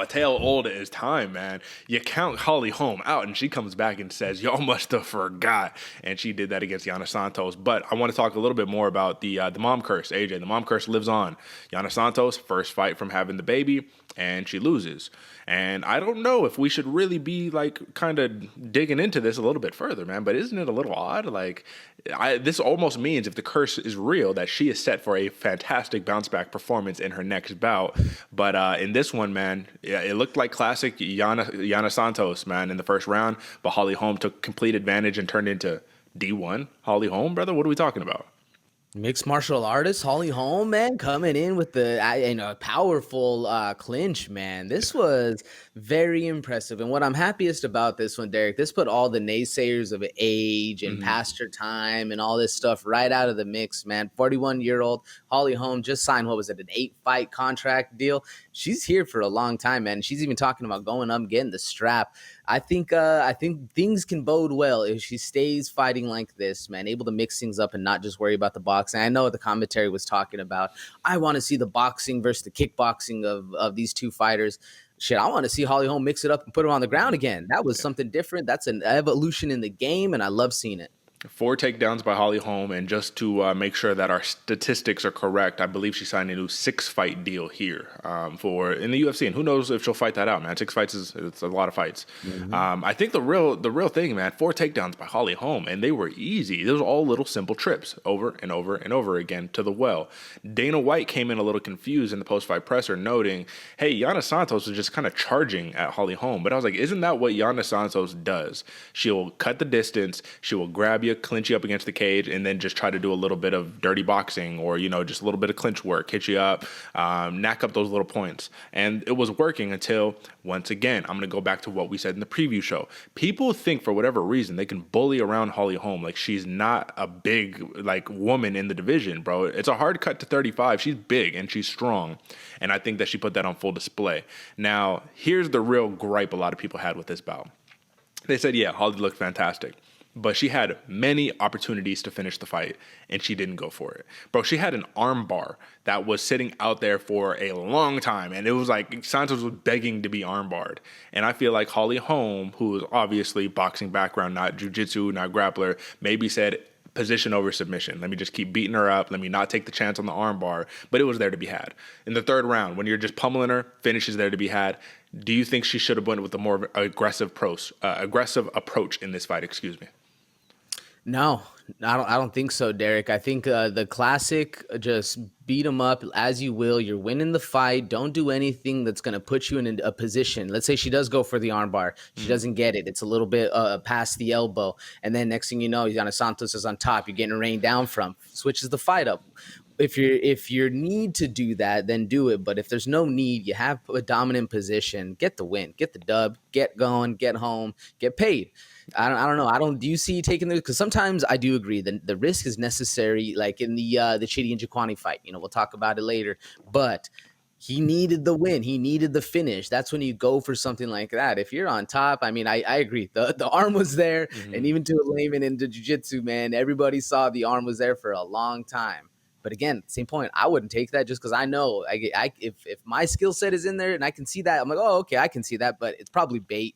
a tale old as time, man. You count Holly Holm out, and she comes back and says, "Y'all must have forgot." And she did that against Yana Santos. But I want to talk a little bit more about the mom curse, AJ. The mom curse lives on. Yana Santos, first fight from having the baby, and she loses. And I don't know if we should really be like kind of digging into this a little bit further, man. But isn't it a little odd? Like, this almost means if the curse is real, that she is set for a fantastic bounce back performance in her next bout. But in this one, man, it looked like classic Yana Santos, man, in the first round. But Holly Holm took complete advantage and turned into D1. Holly Holm, brother, what are we talking about? Mixed martial artist Holly Holm, man, coming in with the powerful clinch, man. This was very impressive. And what I'm happiest about this one, Derek, this put all the naysayers of age and past her time and all this stuff right out of the mix, man. 41-year-old Holly Holm just signed, what was it, an 8-fight contract deal? She's here for a long time, man. She's even talking about going up, getting the strap. I think things can bode well if she stays fighting like this, man, able to mix things up and not just worry about the boxing. I know the commentary was talking about, I want to see the boxing versus the kickboxing of these two fighters. Shit, I want to see Holly Holm mix it up and put her on the ground again. That was something different. That's an evolution in the game, and I love seeing it. 4 takedowns by Holly Holm, and just to make sure that our statistics are correct, I believe she signed a new 6-fight deal here for in the UFC, and who knows if she'll fight that out, man. 6 fights it's a lot of fights. I think the real thing, man, 4 takedowns by Holly Holm, and they were easy. Those were all little simple trips over and over and over again to the well. Dana White came in a little confused in the post-fight presser, noting, hey, Yana Santos was just kind of charging at Holly Holm, but I was like, isn't that what Yana Santos does? She'll cut the distance, she will grab you, clinch you up against the cage, and then just try to do a little bit of dirty boxing or, just a little bit of clinch work, hit you up, knack up those little points. And it was working until, once again, I'm going to go back to what we said in the preview show. People think for whatever reason they can bully around Holly Holm like she's not a big woman in the division, bro. It's a hard cut to 35. She's big and she's strong. And I think that she put that on full display. Now, here's the real gripe a lot of people had with this bout. They said, yeah, Holly looked fantastic. But she had many opportunities to finish the fight, and she didn't go for it. Bro, she had an arm bar that was sitting out there for a long time, and it was like Santos was begging to be arm barred. And I feel like Holly Holm, who is obviously boxing background, not jiu-jitsu, not grappler, maybe said position over submission. Let me just keep beating her up. Let me not take the chance on the arm bar. But it was there to be had. In the third round, when you're just pummeling her, finish is there to be had. Do you think she should have went with a more aggressive approach in this fight? Excuse me. No, I don't think so, Derek. I think the classic, just beat them up as you will. You're winning the fight. Don't do anything that's going to put you in a position. Let's say she does go for the armbar. She doesn't get it. It's a little bit past the elbow. And then next thing you know, Yana Santos is on top. You're getting rained down from. Switches the fight up. If you need to do that, then do it. But if there's no need, you have a dominant position, get the win, get the dub, get going, get home, get paid. I don't know. Do you see taking the, because sometimes I do agree that the risk is necessary, like in the Chidi and Jaquani fight. We'll talk about it later. But he needed the win. He needed the finish. That's when you go for something like that. If you're on top, I mean, I agree. The arm was there. And even to a layman into jiu-jitsu, man, everybody saw the arm was there for a long time. But again, same point. I wouldn't take that just because I know if my skill set is in there and I can see that, I'm like, oh, okay, I can see that. But it's probably bait.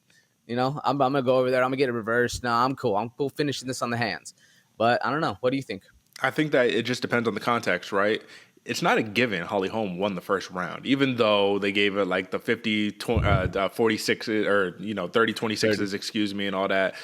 I'm going to go over there. I'm going to get it reversed. No, I'm cool. I'm cool finishing this on the hands. But I don't know. What do you think? I think that it just depends on the context, right? It's not a given Holly Holm won the first round, even though they gave it like the 46 or 30-26s, excuse me, and all that.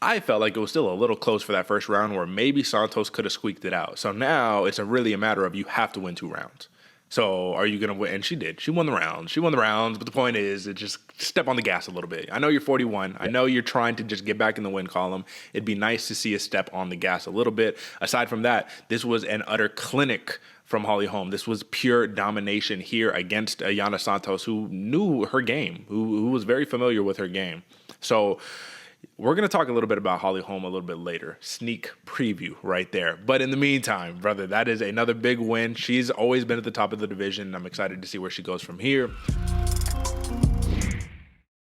I felt like it was still a little close for that first round where maybe Santos could have squeaked it out. So now it's really a matter of you have to win 2 rounds. So are you going to win? And she did. She won the rounds. But the point is, just step on the gas a little bit. I know you're 41. I know you're trying to just get back in the win column. It'd be nice to see a step on the gas a little bit. Aside from that, this was an utter clinic from Holly Holm. This was pure domination here against Yana Santos, who knew her game, who was very familiar with her game. So we're going to talk a little bit about Holly Holm a little bit later. Sneak preview right there. But in the meantime, brother, that is another big win. She's always been at the top of the division. I'm excited to see where she goes from here.